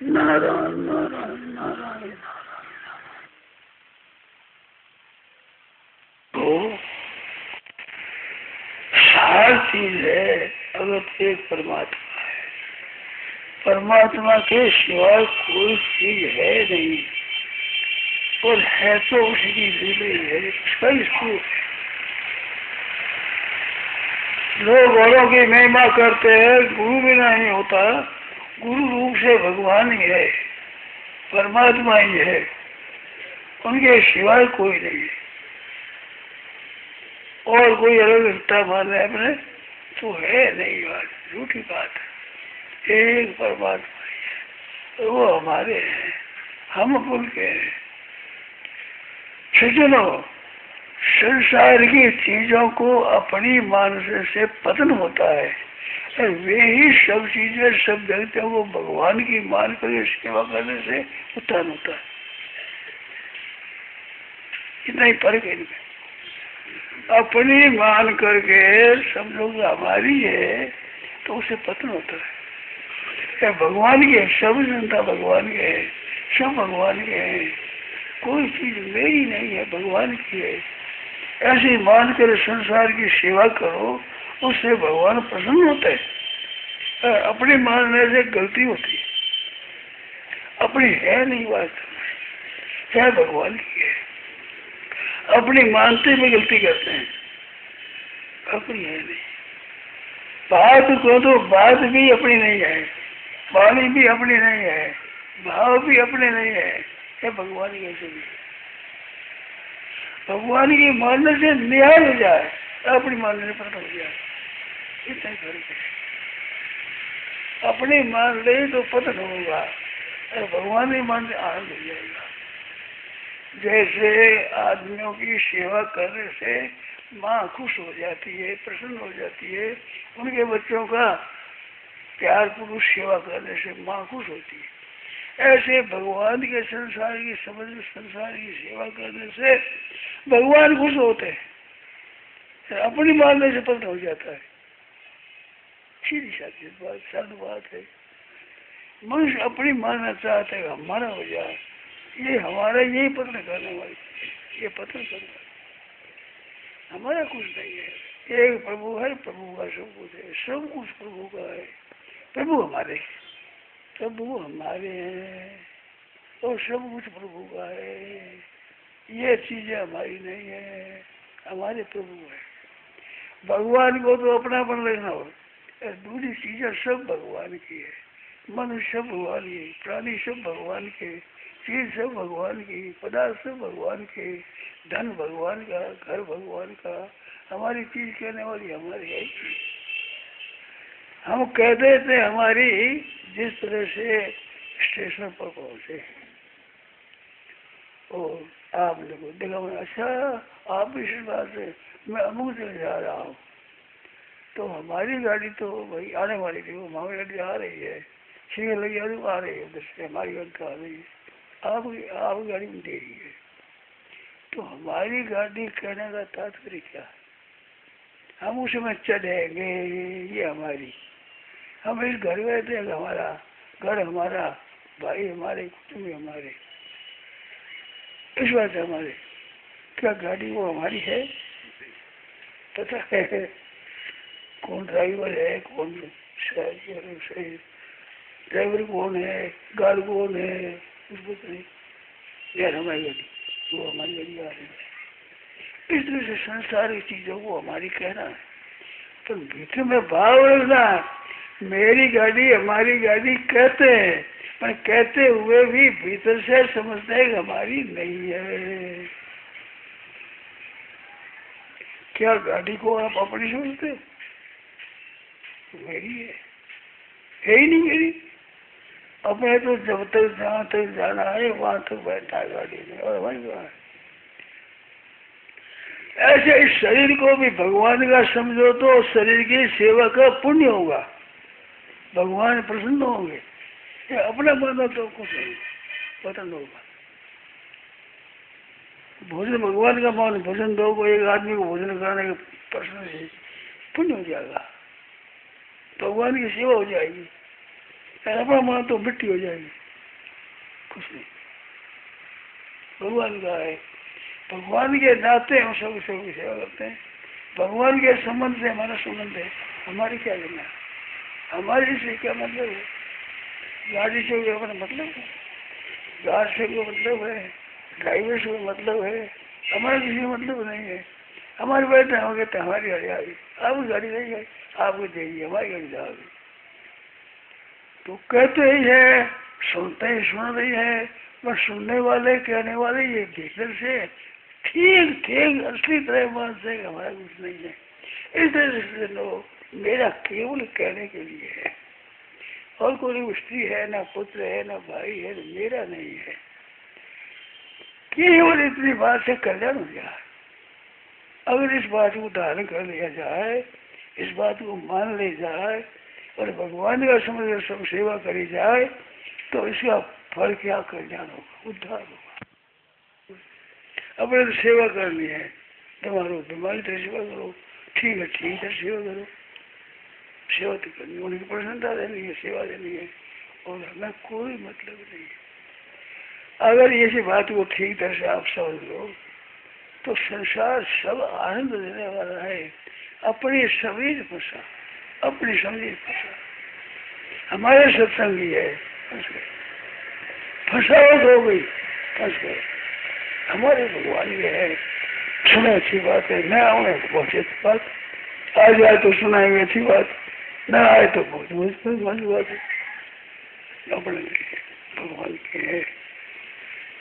नारायण नारायण नारायण। तो सार चीज है, अगर एक परमात्मा है, परमात्मा के सिवाय कोई चीज है नहीं, और है तो उसकी लीला ही है, उसका ही स्वरूप है। लोग औरों की महिमा करते हैं, गुरु बिना नहीं होता, गुरु रूप से भगवान ही है, परमात्मा ही है, उनके सिवाय कोई नहीं है। और कोई अलग रिश्ता माने अपने तो है नहीं, बात झूठी बात है। एक परमात्मा ही है, वो हमारे हैं, हम उनके हैं। सज्जनों, संसार की चीजों को अपनी मानस से पतन होता है, और वे ही सब चीजें सब व्यक्तियों को भगवान की मान कर सेवा करने से उत्थान होता है। इतना ही फर्क है इनमें। अपनी मान करके समझो कि हमारी है तो उसे पतन होता है। क्या भगवान की है, सब जनता भगवान के है, सब भगवान के हैं, कोई चीज मेरी नहीं है, भगवान की है। ऐसे मान कर संसार की सेवा करो, उससे भगवान प्रसन्न होते हैं। अपनी मानने से गलती होती है, अपनी है नहीं बात, है भगवान की है। अपनी मानते में गलती करते हैं, अपनी है नहीं। बात को तो बात भी अपनी नहीं है, वाणी भी अपनी नहीं है, भाव भी अपने नहीं है, ये भगवान की ऐसे भी। भगवान की मानने से निहाल हो जाए, अपनी मानने से पता हो जाए, इतना ही फर्क है। अपनी मान ले तो पतन होगा, भगवान की मान से आनंद हो जाएगा। जैसे आदमियों की सेवा करने से माँ खुश हो जाती है, प्रसन्न हो जाती है, उनके बच्चों का प्यार पुरुष सेवा करने से माँ खुश होती है। ऐसे भगवान के संसार की समझ, संसार की सेवा करने से भगवान खुश होते हैं, अपनी मानने से पतन हो जाता है। सीधी साधी बात, सरल बात है। मनुष्य अपनी मानना चाहता है हमारा हो जाए, ये हमारा यही पतन करने वाली, ये पतन करना हमारा कुछ नहीं है। एक प्रभु है, प्रभु का सब कुछ है, सब कुछ प्रभु का है। प्रभु हमारे, प्रभु हमारे हैं, और सब कुछ प्रभु का है। ये चीजें हमारी नहीं है, हमारे प्रभु है। भगवान को तो अपनापन लेना हो, दूसरी चीजें सब भगवान की है। मनुष्य सब भगवान की, प्राणी सब भगवान के, चीज सब भगवान की, पदार्थ सब भगवान के, धन भगवान का, घर भगवान का, हमारी चीज कहने वाली हमारी है। हम कहते थे हमारी, जिस तरह से स्टेशन पर पहुंचे और आप देखो देखा मैं, अच्छा आप भी इस बात से मैं अमुक से जा रहा हूँ, तो हमारी गाड़ी तो भाई आने वाली थी, वो हमारी गाड़ी आ रही है, सिग्नल लगी आ रही है, उधर से हमारी गाड़ी तो आ रही है, आप गाड़ी में देरी है। तो हमारी गाड़ी कहने का तात्पर्य क्या है? हम उसमें चढ़ेंगे, ये हमारी, हम इस घर में थे, हमारा घर, हमारा भाई, हमारे कुटुंब हमारे, इस बात हमारे, क्या गाड़ी वो हमारी है? पता है कौन ड्राइवर है, कौन सही ड्राइवर कौन है, गार्ड कौन है, उसको तो नहीं। यार हमारी गाड़ी, वो हमारी गाड़ी आ रही है। इस तरह से संसार की चीजों को हमारी कहना है, तो भीतर में भाव रखना, मेरी गाड़ी हमारी गाड़ी कहते हैं, पर कहते हुए भी भीतर से समझते हैं कि हमारी नहीं है। क्या गाड़ी को आप अपनी समझते? मेरी है ही नहीं मेरी। अपने तो जब तक जहाँ तक जाना है वहां तक बैठा है गाड़ी में, और वही बात। ऐसे इस शरीर को भी भगवान का समझो तो शरीर की सेवा का पुण्य होगा, भगवान प्रसन्न होंगे। अपना मानो तो कुछ नहीं, पतन होगा। भोजन भगवान का मान, भोजन दो को, एक आदमी को भोजन कराने के प्रश्न से पुण्य हो जाएगा, भगवान की सेवा हो जाएगी। अपना मान तो मिट्टी हो जाएगी। कुछ नहीं। भगवान का है, भगवान के नाते हम सब की सेवा करते हैं। भगवान के संबंध से हमारा संबंध है, हमारी क्या लेना, हमारी से क्या मतलब है? गाड़ी से कोई अपना मतलब है, गाड़ से कोई मतलब है, ड्राइवर से कोई मतलब है, हमारा किसी मतलब नहीं है। हमारे बैठे हो गए तो हमारी गाड़ी आ गई, आपकी गाड़ी नहीं गई, आपको देगी, हमारी गाड़ी आ गई। तो कहते ही है, सुनते ही सुन रही है, पर सुनने वाले कहने वाले ये भीतर से ठीक ठीक असली तरह मान से हमारा कुछ नहीं है। इस तरह से लोग मेरा केवल कहने के लिए है, और कोई स्त्री है ना पुत्र है ना भाई है, मेरा नहीं है। केवल इतनी बात से कल्याण हो जाए। अगर इस बात को धारण कर लिया जाए, इस बात को मान ली जाए और भगवान का समझ सब सेवा करी जाए, तो इसका फल क्या कल्याण होगा, उद्धार होगा। अपने तो सेवा करनी है, तुम्हारो बीमारी तरह सेवा करो, ठीक है सेवा करो, सेवा तो करनी, उनकी प्रसन्नता देनी है, सेवा देनी है, और हमें कोई मतलब नहीं है। अगर इसी बात को ठीक तरह से आप समझ लो तो संसार सब आनंद देने वाला है। अपनी शरीर फंसा, अपनी शरीर फंसा, हमारे सत्संगी है, फंस गए, फंसावट हो गई, फंस गए। हमारे भगवान ये है, सुने अच्छी बात है, न आने तो बहुत अच्छी बात, आ जाए तो सुनाएंगे अच्छी बात, न आए तो बहुत मुश्किल बात है। अपने भगवान के है।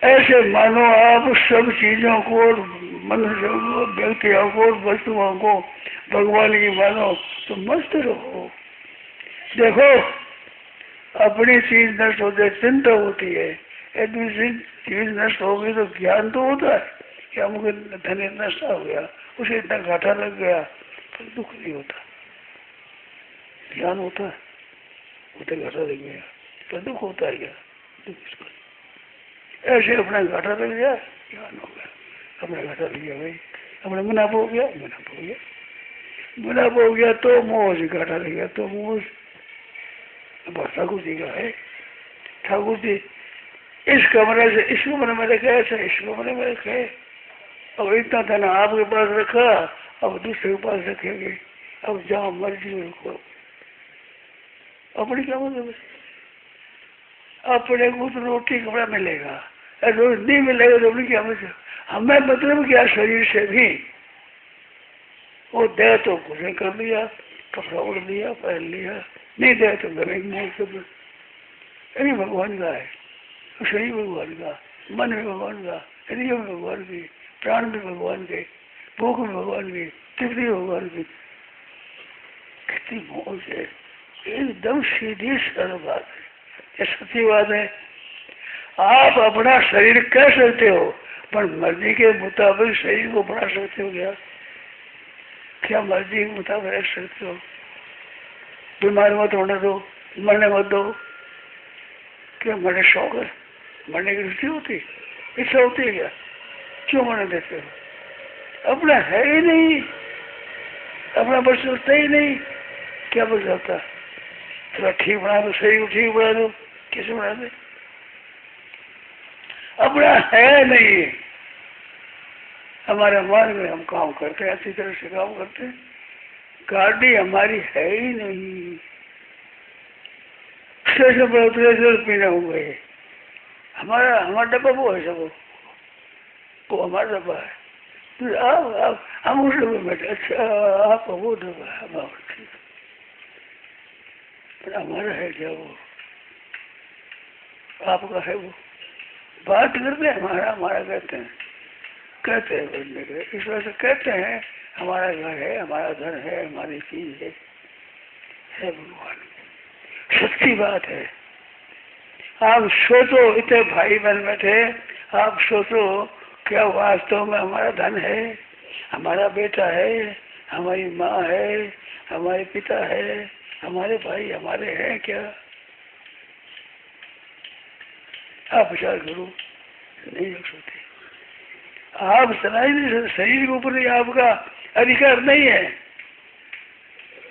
ऐसे मानो आप सब चीजों को, मनुष्य को, व्यक्तियों को, वस्तुओं को भगवान की मानो तो मस्त रहो। देखो अपनी चीज नष्ट होते चिंता होती है, दूसरी चीज नष्ट हो गई तो ज्ञान तो होता है कि हमको धन नष्ट हो गया, उसे इतना घाटा लग गया, तो दुख नहीं होता। ज्ञान होता है, उसे घाटा लग गया तो दुख होता है, क्या दुख। ऐसे अपना घाटा लग गया, ज्ञान हो गया, अपना घाटा लग गया भाई, अपना मुनाफा हो गया, मुनाफा हो गया, मुनाफा हो गया तो मोह से घाटा लग गया, तो मोह ठाकुर जी का है। ठाकुर जी इस कमरे से इस कमरे में रखे, ऐसे इस कमरे में रखे, अब इतना धन आपके पास रखा, अब दूसरे के पास रखेंगे, अब जहाँ मर्जी में रखो, अपनी क्या मतलब, अपने को तो रोटी कपड़ा मिलेगा, रोज नहीं मिलेगा तो अपनी क्या मतलब, हमें मतलब क्या शरीर से भी वो दे तो कुछ कर लिया, कपड़ा उड़ लिया, पहन लिया, नहीं दे तो घर भगवान का है, शरीर भगवान का, मन भी भगवान का, हृदय भी भगवान की, प्राण भी भगवान के, भूख भी भगवान की, तृप्ति भगवान की। कितनी मौज है, एकदम सीधी सरल बात है, ये सच्ची बात है। आप अपना शरीर कह सकते हो, पर मर्जी के मुताबिक शरीर को बना सकते हो क्या? क्या मर्जी के मुताबिक रख सकते हो? बीमार मत होने दो, मरने मत दो, क्या मरने शौक है? मरने की रुचि होती, इच्छा होती है क्या? क्यों मरने देते हो? अपना है ही नहीं, अपना बस सोचता ही नहीं, क्या बच जाता? थोड़ा ठीक बना दो, शरीर को ठीक बना दो, कैसे बना दे? अपना है नहीं। हमारे मन में हम काम करते हैं, अच्छी तरह से काम करते हैं, गाड़ी हमारी है ही नहीं। पीना हुआ है हमारा डब्बा, वो है सब, वो हमारा डब्बा है, तो आप हम उस डब्बे में बैठे, अच्छा आपका वो डब्बा है, हमारा ठीक, पर हमारा है क्या वो? आपका है वो? बात करते हैं हमारा हमारा कहते हैं बढ़ने के, इस वजह से कहते हैं हमारा घर है, हमारा धन है, हमारी चीज है भगवान। सच्ची बात है। आप सोचो, इतने भाई बहन में थे, आप सोचो क्या वास्तव में हमारा धन है, हमारा बेटा है, हमारी माँ है, हमारे पिता है, हमारे भाई हमारे हैं क्या? आप विचार करो, नहीं हो सकते। आप सुनाई नहीं सकते, शरीर के ऊपर आपका अधिकार नहीं है।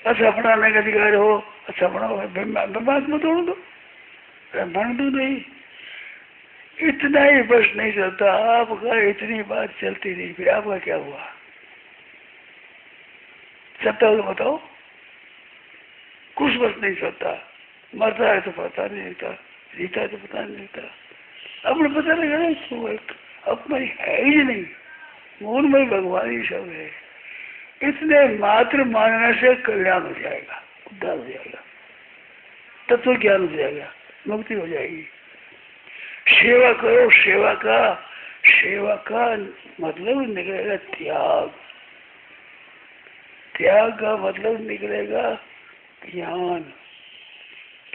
अच्छा बनाने का अधिकार हो, अच्छा बनाओ, ब्रह्मात्मा तोड़ दो, ब्रह्मांड तो नहीं। इतना ही बस नहीं चलता आपका, इतनी बात चलती नहीं, फिर आपका क्या हुआ? चलता हो तो बताओ। कुछ बस नहीं चलता, मरता है तो पता नहीं लगता, जीता है तो पता नहीं लगता। अपने पता लगा ना अपना है ही नहीं, मूल में भगवान ही सब है। इसलिए मात्र मानने से कल्याण हो जाएगा, उद्धार हो जाएगा, तत्व ज्ञान हो जाएगा, मुक्ति हो जाएगी। सेवा करो, सेवा का मतलब निकलेगा त्याग, त्याग का मतलब निकलेगा ज्ञान,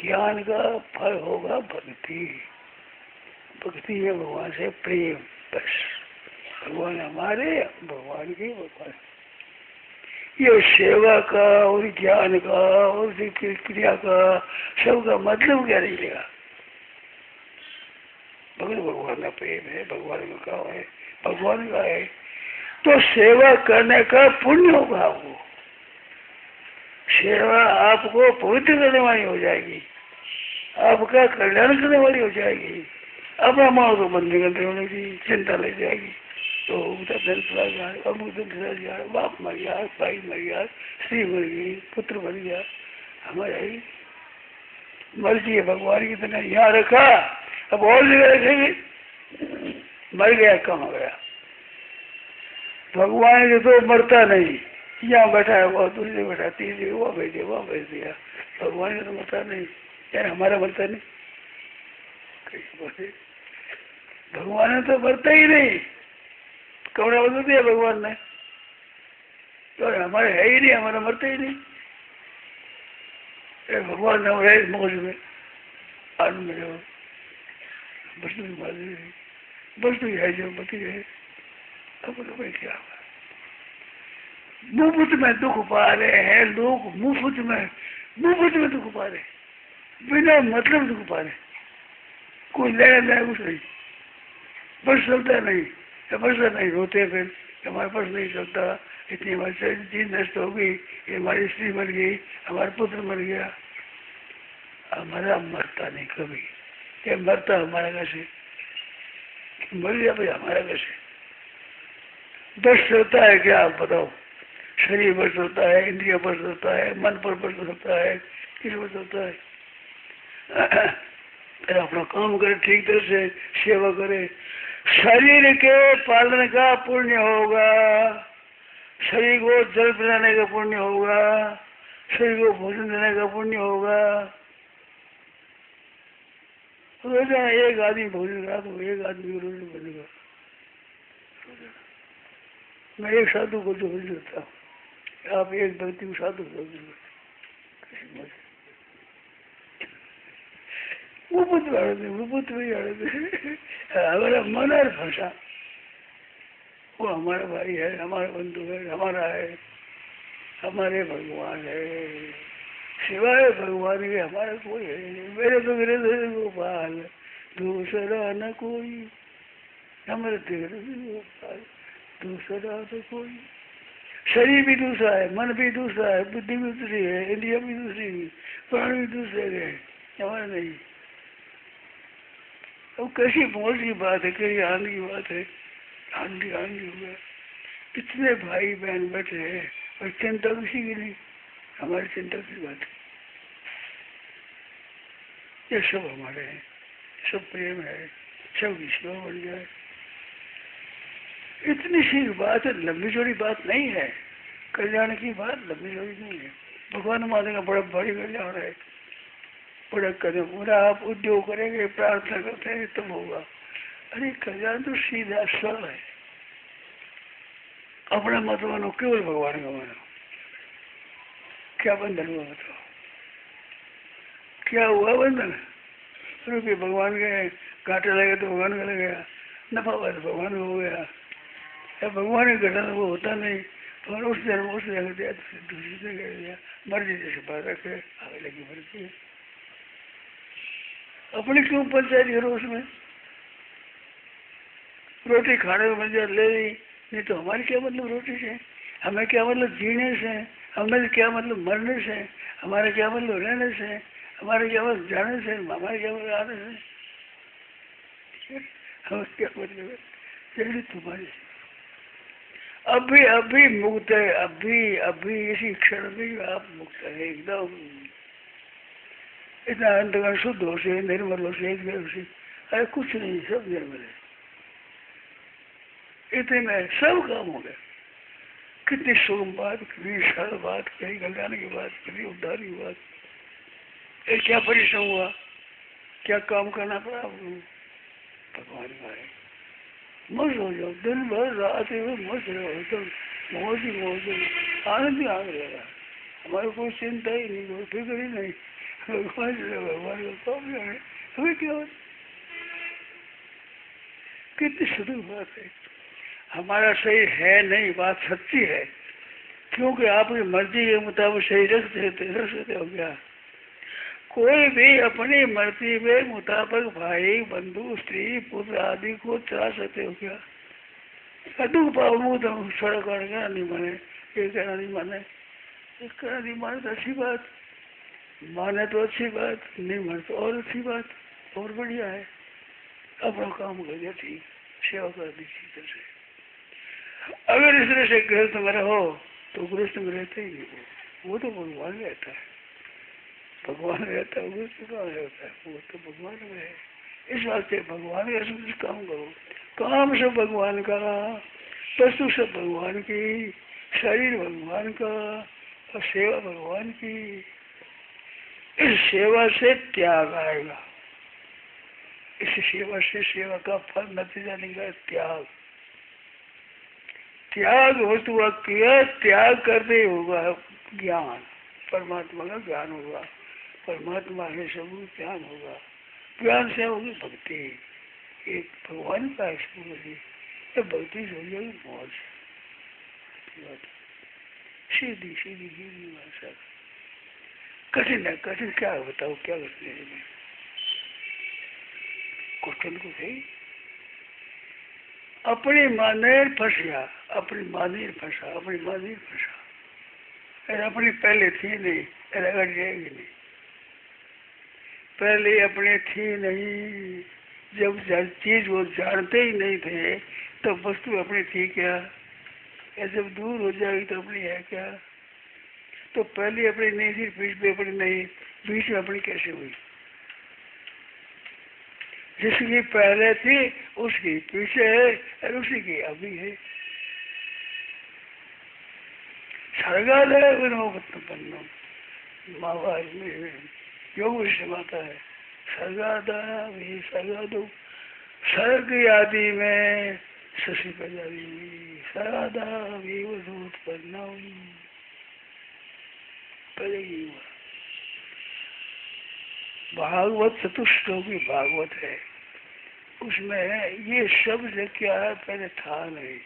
ज्ञान का फल होगा भक्ति, भक्ति है भगवान से प्रेम, बस भगवान हमारे, भगवान के भगवान। ये सेवा का और ज्ञान का और क्रिया का सबका मतलब क्या निकलेगा? भगवान का प्रेम है, भगवान का काम है, भगवान का है, तो सेवा करने का पुण्य होगा आपको, सेवा आपको पवित्र करने वाली हो जाएगी, आपका कल्याण करने वाली हो जाएगी। अपना मानो तो बंदी करने वाली की चिंता लग जाएगी, तो धन चला जाए, अमुक धन चला जाए, बाप मर गया, भाई मर गया, स्त्री मर गई, पुत्र मर गया, हमारी मर्जी है भगवान की तरह यहाँ रखा, अब और जगह रखेंगे, मर गया कहाँ गया? भगवान के तो मरता नहीं, यहाँ बैठा है, वह दूसरी बैठा, तीसरी वह भेज दिया, वह भेज दिया, भगवान का तो मरता नहीं, यार हमारा मरता नहीं, भगवान ने तो मरता ही नहीं, कपड़ा बदल दिया भगवान ने, तो हमारे है ही नहीं, हमारा मरता ही नहीं। भगवान ने रहे मौज में, आनंद में रहो, वस्तु की माली, वस्तु है जो बती है, अब लोग क्या मुफ्त में दुख पा रहे हैं लोग, मुफ्त में दुख पा रहे, बिना मतलब दुख पा रहे, कोई लेना देना कुछ नहीं, बस चलता नहीं, समझता नहीं, रोते फिर हमारे पास नहीं चलता, इतनी हमारी चीज नष्ट हो गई, हमारी स्त्री मर गई, हमारा पुत्र मर गया, हमारा मरता नहीं कभी, ये मरता हमारा कैसे, मर गया भाई हमारा कैसे? बस चलता है क्या आप बताओ? शरीर पर चलता है, इंद्रिया पर चलता है, मन पर चलता है, किस पर चलता है? फिर अपना काम करे, ठीक तरह से सेवा करे, शरीर के पालन का पुण्य होगा, शरीर को जल पिलाने का पुण्य होगा, शरीर को भोजन देने का पुण्य होगा। रोजाना एक आदमी भोजन करा तो एक आदमी रोज बनेगा। मैं एक साधु को तो भोजन देता हूँ, आप एक व्यक्ति को साधु हमारा मन और भाषा, वो हमारा भाई है, हमारा बंधु है, हमारा है, हमारे भगवान है, सिवाय भगवान के हमारा कोई है नहीं। मेरे तो हृदय गोपाल दूसरा न कोई, हमारे हृदय गोपाल दूसरा तो कोई। शरीर भी दूसरा है, मन भी दूसरा है, बुद्धि भी दूसरी है, इंद्रिया भी दूसरी है, प्राण भी दूसरे है, हमारा नहीं। अब कैसी मौज की बात है, कैसी आनंद की बात है, आनंद हुआ। इतने भाई बहन बैठे हैं और चिंता किसी की नहीं, हमारी चिंता की बात है, ये सब हमारे हैं, सब प्रेम है, सब विश्व बन जाए। इतनी सी बात है, लंबी चौड़ी बात नहीं है, कल्याण की बात लंबी चौड़ी नहीं है। भगवान मानेगा बड़ा बड़ी कल्याण है, बड़ा कदम पूरा आप उद्योग करेंगे, प्रार्थना करते हैं तब होगा। अरे कल्याण तो सीधा सरल है, अपना मत मानो, केवल भगवान का मानो। क्या बंधन हुआ बताओ, क्या हुआ बंधन? क्योंकि भगवान के कांटे लगे तो भगवान का लग गया, नफा हुआ तो भगवान का हो गया। या भगवान के घटना वो होता नहीं, तो उस जन्म उस जगह दिया, दूसरी जगह दिया, मर्जी जैसे बात रखे, आगे लगी मर्जी है। अपनी क्यों पंचायत करो उसमें? रोटी खाने को मिल जाए ले ली, नहीं तो हमारी क्या मतलब रोटी से, हमें क्या मतलब जीने से, हमें क्या मतलब मरने से, हमारे क्या मतलब रहने से, हमारे क्या मतलब जाने से, हमारे क्या मतलब आने से। हम क्या मतलब है, जैसे तुम्हारी अभी अभी मुक्त है, अभी अभी इसी क्षण में आप मुक्त है एकदम। इतना अंतगण शुद्ध हो से, निर्मल हो से, एक देव से, अरे कुछ नहीं, सब निर्मल है। इतने में सब काम हो गया। कितनी सुगम बात, कितनी सरल बात, कितनी कल्याण की बात, कितनी उद्धार की बात। ये क्या परिश्रम हुआ, क्या काम करना पड़ा आपको, भगवान का है। मस्त हो जाओ, दिन भर रात में मस्त रहो, एकदम मौज ही मौज, आनंद ही आनंद रहेगा। हमारी कोई चिंता ही नहीं, कोई फिक्र ही नहीं, भगवान का काम है, हमें क्या होता। कितनी सुंदर बात है। हमारा सही है नहीं, बात सच्ची है, क्योंकि आपकी मर्जी के मुताबिक सही रख सकते हो क्या। कोई भी अपनी मर्जी के मुताबिक भाई, बंधु, स्त्री, पुत्र आदि को चला सकते हो क्या। दुख पाऊंगा तो सड़क कहना नहीं माने, ये कहना नहीं माने, ये कहना नहीं माने तो अच्छी बात, माने तो अच्छी बात, नहीं माने तो और अच्छी बात, और बढ़िया है। अपना काम कर दिया, ठीक, सेवा कर दी ठीक तरह से। अगर इस तरह से गृहस्थ में रहो तो गृहस्थ में रहते ही नहीं, वो तो भगवान रहता है, भगवान रहता है, गृहस्थ कहाँ रहता है, वो तो भगवान में है। इस वास्ते भगवान का सब काम करो, काम सब भगवान का, वस्तु सब भगवान की, शरीर भगवान का, और सेवा भगवान की। इस सेवा से त्याग आएगा, इस सेवा से सेवा का फल नतीजा निकला त्याग। त्याग वस्तु किया, त्याग करते होगा ज्ञान, परमात्मा का ज्ञान होगा, परमात्मा है सब ज्ञान होगा, ज्ञान से होगी भक्ति, एक भगवान का है भक्ति से हो जाएगी मौज। सीधी सीधी सीधी भाषा। कठिन है, कठिन क्या है बताओ, क्या करते हैं क्वेश्चन को सही। अपनी माने फंस गया, अपनी माने फंसा, अपनी माने फंसा, अरे अपनी पहले थी नहीं, अरे अगर जाएगी नहीं, पहले अपने थी नहीं। जब चीज वो जानते ही नहीं थे तो वस्तु अपनी थी क्या, या जब दूर हो जाएगी तो अपनी है क्या। तो पहले अपनी नहीं थी, बीच में अपनी नहीं, बीच में अपनी कैसे हुई। जिसकी पहले थी उसकी पीछे है, और उसी की अभी है। सर्गादय विनोपन्नम, महाभारत में योग विषयता है। सर्गादय सर्गादो, सर्ग आदि में शशि प्रजाति, सर्गादा विवधोत्पन्नम, पहले ही हुआ। भागवत चतुश्लोकी भागवत है, उसमें ये शब्द क्या है पहले था नहीं,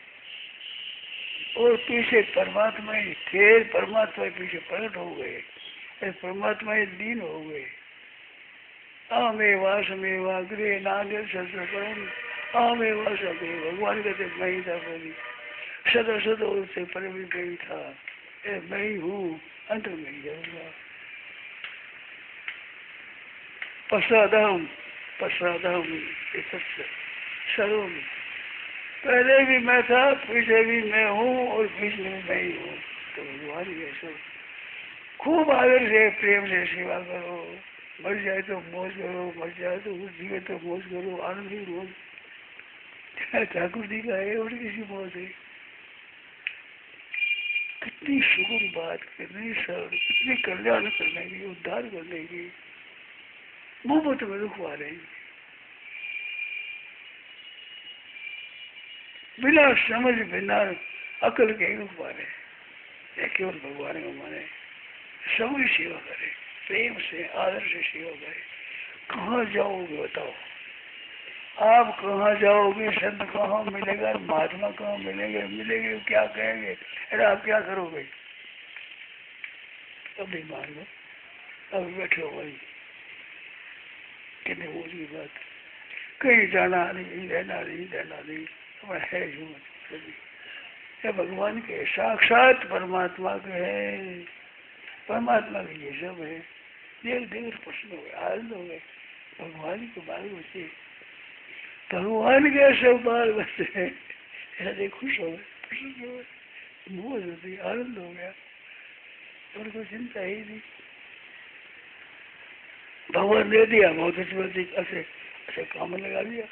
और पीछे परमात्मा ही थे, परमात्मा पीछे प्रकट हो गए, परमात्मा ही लीन हो गए। आमेवा समेवा गृह नागे सत्सम, आमेवा समे, भगवान कहते मैं ही था पहले, सदा सदा उससे परे भी मैं ही था, मैं ही हूँ, अंत में ही जाऊंगा। पश्चादहम पश्चादहम सर्वम, पहले भी मैं था, पीछे भी मैं हूँ, और बीच में मैं ही हूँ। तो भगवान ये सब खूब आदर से प्रेम से सेवा करो, मर जाए तो मौज करो, मर जाए तो जीवे तो मौज करो, आनंद ही मौज। ठाकुर जी का है और किसी मौज है। कितनी सुगम बात, कितनी सरल, कितनी कल्याण करने की, उद्धार करने की। मुफ्त में दुख आ रहे, बिना समझ बिना अकल के दुख पा रहे, केवल भगवान को माने, सबकी सेवा करे, प्रेम से आदर से सेवा करे। कहाँ जाओगे बताओ, आप कहाँ जाओगे, संत कहाँ मिलेगा, महात्मा कहाँ मिलेंगे, मिलेंगे क्या कहेंगे, अरे आप क्या करोगे। अभी मान लो, अभी बैठे हो भाई, कितने बोझ की बात, कहीं जाना नहीं, रहना नहीं, रहना नहीं, है ये भगवान के साक्षात परमात्मा के है, परमात्मा के ये सब है। देख देख प्रश्न हो गए, आनंद हो गए, भगवान के बारे में भगवान के सब बाल बच्चे ऐसे खुश हो गए, मौज होती, आनंद हो गया, और कोई चिंता ही नहीं। भगवान दे दिया, बहुत ऐसे ऐसे काम में लगा दिया।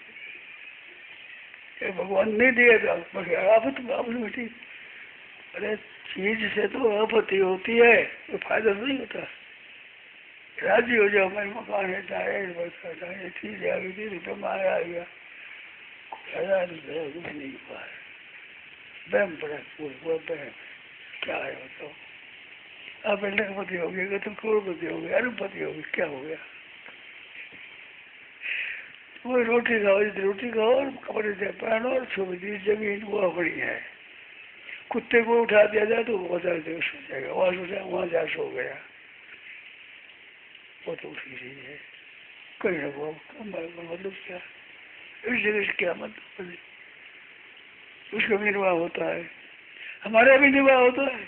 भगवान नहीं दिया तो बस आफत में ठीक। अरे चीज से तो आपत्ति होती है, तो फायदा नहीं होता। राजी हो जाओ, मेरे मकान है, चाहे चीज आ गई, रुपये माया आ गया, 1000 रुपये कुछ नहीं हुआ है, बहम पड़ा, बहम क्या है बताओ। आप लखपति हो गए तो करोड़पति हो गए, अरबपति हो गए, क्या हो गया। वो रोटी खाओ, रोटी खाओ और कपड़े से पहनो और छोटी जमीन वो अपनी है। कुत्ते को उठा दिया जाए तो वो बता दे सो जाएगा, वहां सो जाए, वहां जा सो गया, वो तो उसी चीज है। कहीं ना वो मतलब क्या, इस जगह से क्या मतलब, उसका भी निर्वाह होता है, हमारा भी निर्वाह होता है,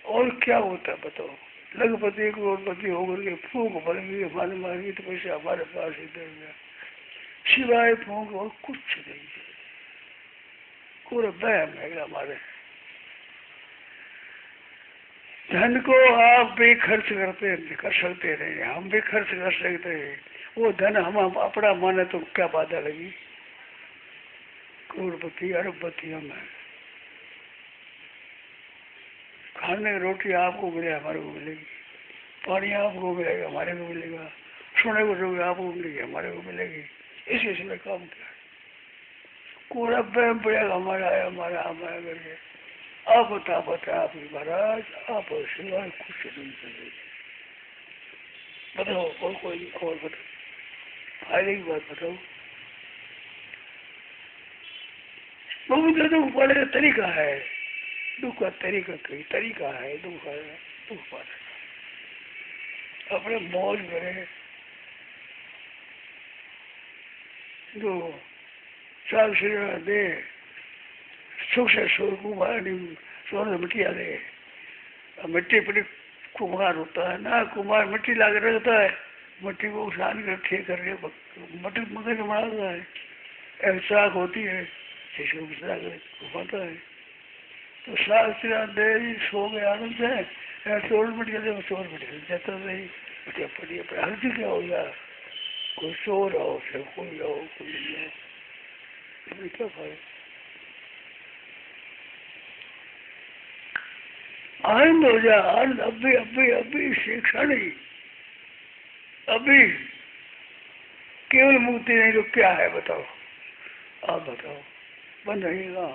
और क्या होता है बताओ। लखपति करोड़पति होकर के फूक भर गई, हमारे मारी तो पैसे हमारे पास ही दे गया, सिवाय फूक और कुछ नहीं है, पूरा बहम है हमारे। धन को आप भी खर्च करते कर सकते नहीं, हम भी खर्च कर सकते हैं, वो धन हम अपना माने तो क्या बाधा लगी। करोड़पति अरबपति हम है, खाने की रोटी आपको मिले, हमारे को मिलेगी, पानी आपको मिलेगा, हमारे को मिलेगा, सोने को जरूरत आपको मिलेगी, हमारे को मिलेगी। इसी से काम क्या है, पूरा बहम पड़ेगा हमारा है, हमारा हमारा करके। आप बता आप महाराज, आप सिवाय कुछ नहीं करेंगे। बताओ और कोई और बताओ, फायदे की बात बताओ। बहुत दुख पाने का तरीका है, दुख का तरीका कई तरीका है, दुख पाने का अपने मौज करे। जो साल से दे सुख से कुमार सोने मिट्टी आ गए, मिट्टी पर कुमार होता है ना, कुमार मिट्टी ला कर रखता है, मिट्टी को उछाल कर ठीक करके मटक मगर बनाता है, एक साग होती है जिसको घुमाता है। तो साल से दे सो गए आनंद से, चोर मिट गए, चोर मिट गए, जाता नहीं मिट्टी पड़ी है, हल्दी क्या हो गया, कोई सो रहा हो, कोई रहो, कोई नहीं रहो, क्या फायदा। आनंद हो जाए, आनंद अभी अभी अभी शिक्षा नहीं, अभी केवल मुक्ति नहीं तो क्या है बताओ, आप बताओ। बन रहेगा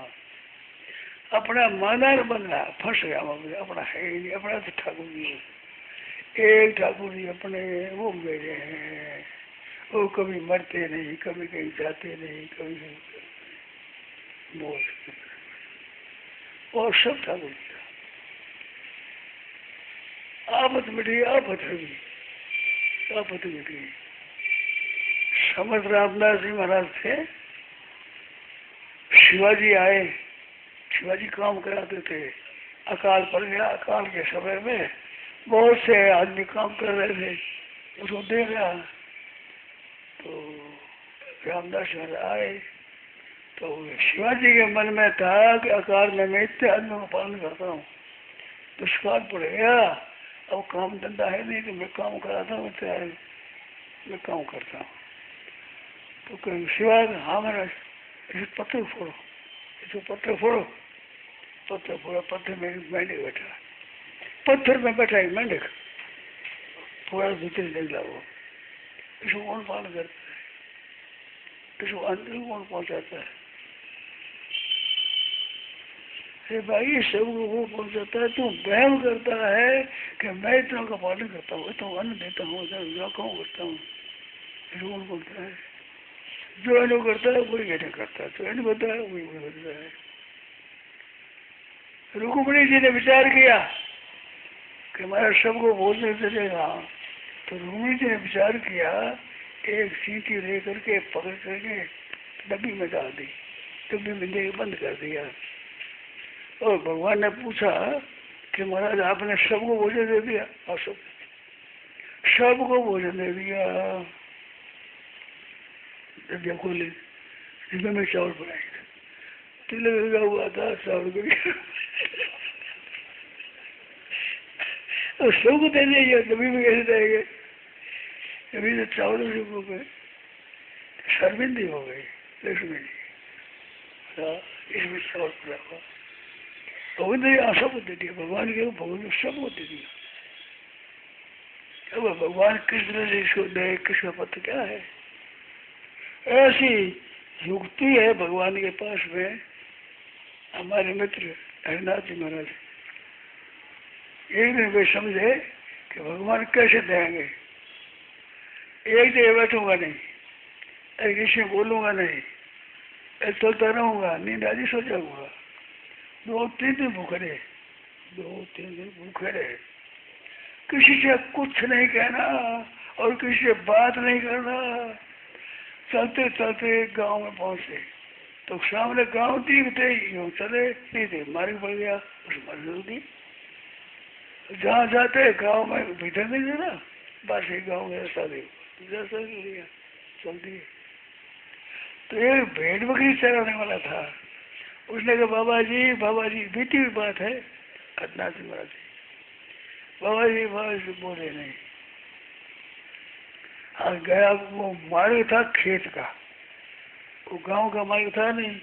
अपना माना बन रहा, फंस गया अपना है ही नहीं, अपना तो ठाकुर जी, एक ठाकुर जी अपने वो मेरे हैं, वो कभी मरते नहीं, कभी कहीं जाते नहीं, कभी कहीं मौज, और सब ठाकुर जी। आफत मिटी, आफत होगी, आफत मिटी। समर्थ रामदास जी महाराज थे, शिवाजी आए, शिवाजी काम कराते थे, अकाल पड़ गया, अकाल के समय में बहुत से आदमी काम कर रहे थे, उसको देख रहा, तो रामदास महाराज आए, तो शिवाजी के मन में था कि अकाल में मैं इतने आदमियों का पालन करता हूँ, दुष्काल पड़ गया, अब काम धंधा है नहीं, तो मैं काम कराता हूँ, मैं काम करता हूँ। तो कहीं शिवा, हाँ महाराज, इसे पत्थर फोड़ो, इसे पत्थर फोड़ो, पत्थर फोड़ा, पत्थर में मेंढक बैठा, पत्थर में बैठा है मेंढक, पूरा भीतर निकला वो, इसको कौन पालन करता है, इसको अंदर कौन पहुंचाता है। अरे भाई सबको वो पहुंचाता है, तू वहम करता है कि मैं इतना का पालन करता हूँ, इतना अन्न देता हूँ, इतना करता हूँ, इसको कौन बोलता है। जो अनु करता है वही कहने करता है, जो अनु करता है वही करता है। रुक्मिणी जी ने विचार किया कि हमारा सबको भोजन चलेगा, तो रुक्मिणी जी ने विचार किया, एक सीटी लेकर के पकड़ करके डब्बी में डाल दी, डब्बी में दे बंद कर दिया, और भगवान ने पूछा कि महाराज आपने सबको भोजन दे दिया, और सबको भोजन दे दिया। डब्बिया खोली, इसमें मैं चावल बनाएगा, तिलक लगा हुआ था चावल को और सबको दे दिया, कभी भी कैसे रहेंगे, कभी तो चावल हो गए, शर्मिंदी हो गई लक्ष्मी जी, इसमें चावल पड़ा हुआ, भगवान ने सबको दे दिया, भगवान के भगवान ने सबको दे दिया। अब भगवान कृष्ण से इसको दे, कृष्ण पत्र क्या है, ऐसी युक्ति है भगवान के पास में। हमारे मित्र हरिनाथ जी महाराज एक दिन वे समझे कि भगवान कैसे देंगे, एक जगह बैठूंगा नहीं, किसी से बोलूंगा नहीं, चलता रहूंगा, नींद आदि सो जाऊंगा, 2-3 दिन भूखे रहे, 2-3 दिन भूखे रहे, किसी से कुछ नहीं कहना और किसी से बात नहीं करना। चलते चलते गांव में पहुंचे तो सामने गांव दिखते ही चले नहीं थे, मार्ग पड़ गया, उस मजदूर दी जहाँ जाते गांव में भीतर नहीं देना, बस एक गाँव में ऐसा लिया चल दिए। तो एक भेड़ बकरी चराने वाला था, उसने कहा बाबा जी बीती हुई बात है, घटना से महाराज जी, बाबा जी बोले नहीं। हाँ गया, वो मार्ग था खेत का, वो गांव का मार्ग था नहीं,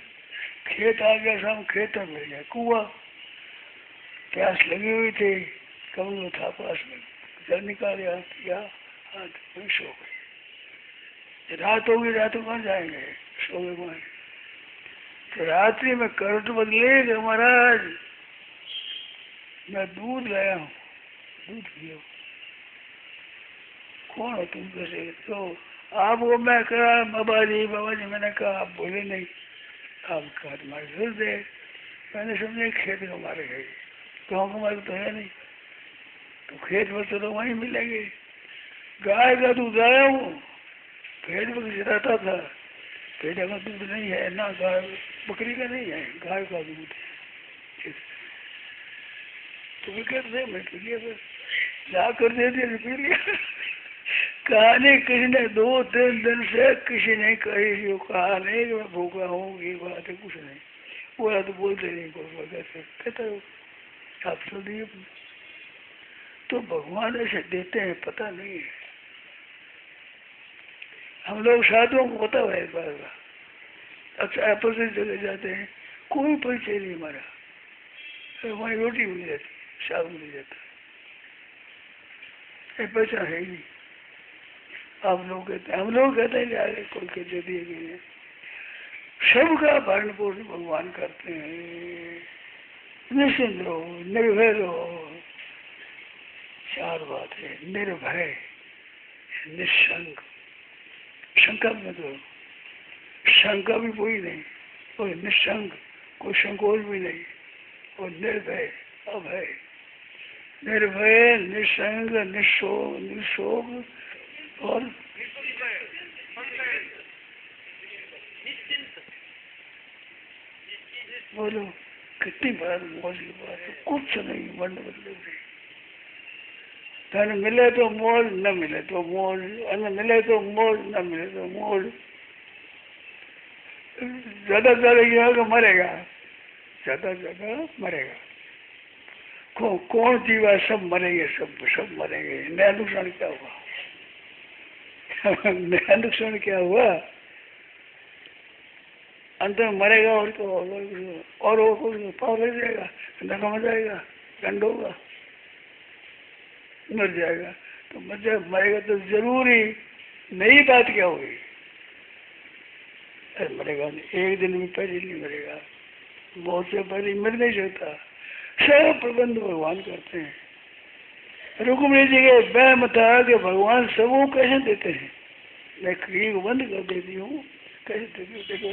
खेत आ गया, शाम खेत में मिल गया कुआ, प्यास लगी हुई थी, कमल में था पास में, जल निकाला किया, हाथ में सो गए। रात होगी, रात को कहाँ जाएंगे, सो गए वहां। तो रात्रि में करट बदले कि महाराज मैं दूध लाया हूँ, दूध पियो। कौन हो तुम कैसे? तो आप वो मैं कहा बाबा जी मैंने कहा आप बोले नहीं, आप कहा तुम्हारे घर दे, मैंने समझे खेत का मार्ग है, गाँव का मार्ग तो है नहीं, तो खेत में तो वहीं मिलेंगे। गाय का दूध आया हूँ, भेड़ बकरी चराता था, भेड़ का दूध नहीं है ना, गाय बकरी का नहीं है, गाय का दूध है। तो भी कहते मैं पी लिया, फिर जा कर दे दिया, पी लिया। कहा नहीं किसी ने, 2-3 दिन से किसी ने कही कहा नहीं कि मैं भूखा हूँ, ये बात है, कुछ नहीं बोला, तो बोलते नहीं कोई कहता हो आप तो दिए। तो भगवान ऐसे देते हैं, पता नहीं है। हम लोग साधुओं को पता है इस बात का। अच्छा अपोजिट जगह जाते हैं, कोई परिचय नहीं हमारा, वहीं रोटी मिल जाती, साग मिल जाता है, पहचान है ही नहीं। आप लोग कहते हैं, हम लोग कहते हैं आगे कोई के दे दिए गए हैं, सबका भरण पोषण भगवान करते हैं। निश्चिंत रहो, निर्भय रहो। 4 बात है, निर्भय, निशंक, शंका मत करो, शंका भी कोई नहीं, और निशंक, कोई संकोच भी नहीं, और निर्भय, अभय, निर्भय, निशंक, निशोक और बोलो कितनी बार मौज की बात है, कुछ नहीं, मन बदले धन मिले तो मौज, न मिले तो मौज, अन्न मिले तो मौज, न मिले तो मौज। ज्यादा ज्यादा मरेगा, ज्यादा ज्यादा मरेगा। कौन जीवा, सब मरेंगे, सब मरेंगे। नया नुकसान क्या हुआ? नया नुकसान क्या हुआ? अंत में मरेगा और क्या होगा, और वो कुछ पाव लग जाएगा, धक्का मच जाएगा, दंड होगा, मर जाएगा। तो मरेगा तो जरूरी नई बात क्या होगी? अरे मरेगा नहीं, एक दिन भी पहले नहीं मरेगा, बहुत से पहले मर नहीं सकता। सब प्रबंध भगवान करते हैं। रुक्मिणी जी के वहम था कि भगवान सबको कैसे देते हैं, मैं क्रिया को बंद कर देती हूँ, कैसे देती हूँ देखो।